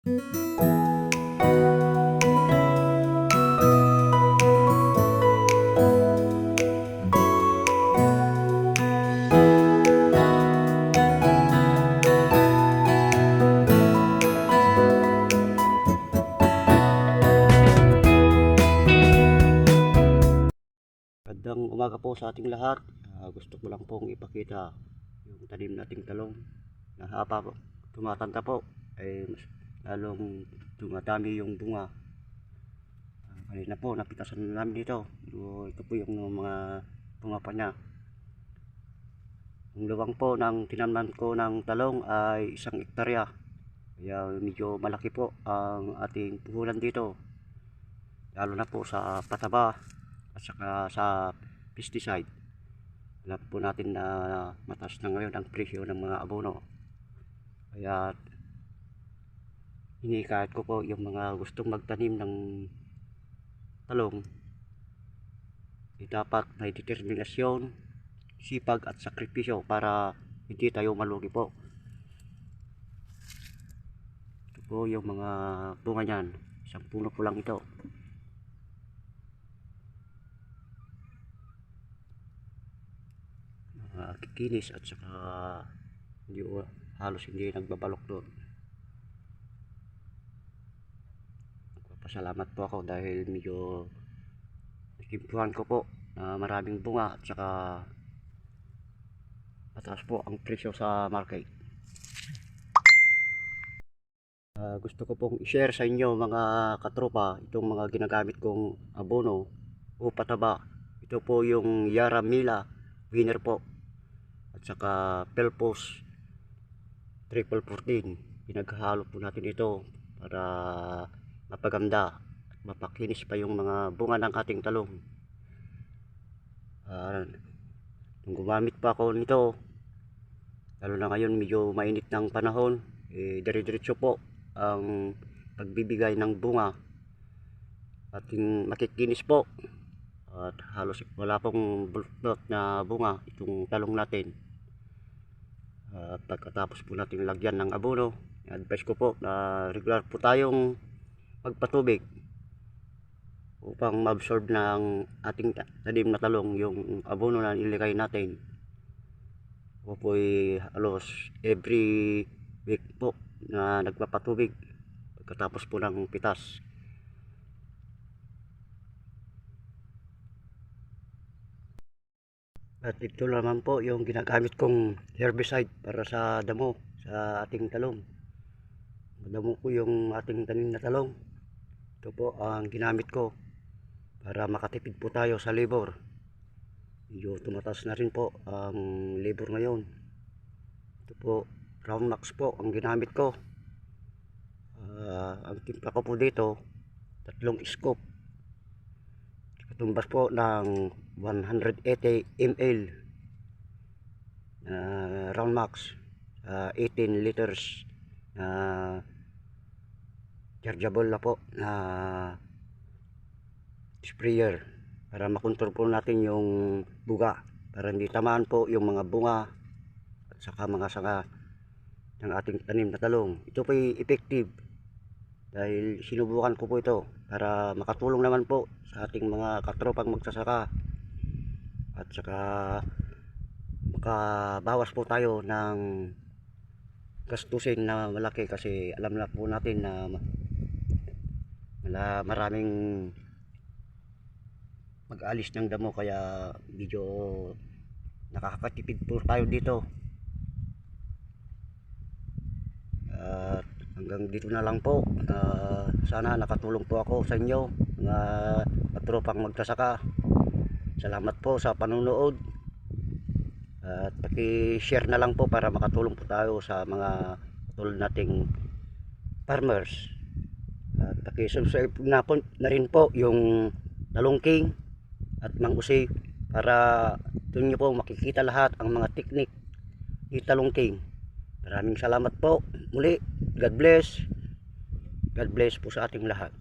Magandang umaga po sa ating lahat. Gusto ko lang pong ipakita yung tanim nating talong na habang tumatanda po ay mas lalong dumadami yung bunga. Kanina po napitasan na namin dito. Ito po yung mga bunga pa niya. Ang luwang po ng tinamnan ko ng talong ay 1 hektarya. Kaya medyo malaki po ang ating puhulan dito. Lalo na po sa pataba at saka sa pesticide. Alam po natin na mataas na ngayon ang presyo ng mga abono. Kaya hinikayat ko po yung mga gustong magtanim ng talong ay dapat may determinasyon, sipag at sakripisyo para hindi tayo malugi po. Ito po yung mga bunga niyan. Isang puno po lang ito. Kikinis at saka hindi, halos hindi nagbabalok doon. Nagpapasalamat po ako dahil medyo nakimpuhan ko po na maraming bunga at saka mataas po ang presyo sa market. Gusto ko pong i-share sa inyo mga katropa itong mga ginagamit kong abono o pataba. Ito po yung Yaramila winner po at saka Pelpos triple 14. Pinaghalo po natin ito para mapaganda at mapakinis pa yung mga bunga ng ating talong. Nung gumamit pa ako nito, lalo na ngayon medyo mainit ng panahon, dire-diretso po ang pagbibigay ng bunga at makikinis po at halos wala pong bulot na bunga itong talong natin. Pagkatapos po natin lagyan ng abono, advice ko po na regular po tayong magpatubig upang ma-absorb ng ating tanim na talong yung abono na ilagay natin. Ako po ay halos every week po na nagpapatubig pagkatapos po ng pitas. At ito naman po yung ginagamit kong herbicide para sa damo sa ating talong. Madamo ko yung ating tanim na talong. Ito po ang ginamit ko para makatipid po tayo sa labor. Medyo tumataas na rin po ang labor ngayon. Ito po, Roundmax po ang ginamit ko. Ang timpla ko po dito 3 scoop. Katumbas po ng 180 ml na Roundmax, 18 liters na chargeable na po na sprayer para makontrol po natin yung buga para hindi tamaan po yung mga bunga at saka mga sanga ng ating tanim na talong. Ito po ay effective dahil sinubukan ko po ito para makatulong naman po sa ating mga katropang magsasaka at saka makabawas po tayo ng gastusin na malaki kasi alam na po natin na maraming mag-alis ng damo kaya medyo nakakatipid po tayo dito. At hanggang dito na lang po. Sana nakatulong po ako sa inyo mga katropang magsasaka. Salamat po sa panunood at paki-share na lang po para makatulong po tayo sa mga katulad nating farmers. At paki-subscribe na rin po yung Talong King at Mang Usi para doon nyo po makikita lahat ang mga teknik ni Talong King. Maraming salamat po muli. God bless po sa ating lahat.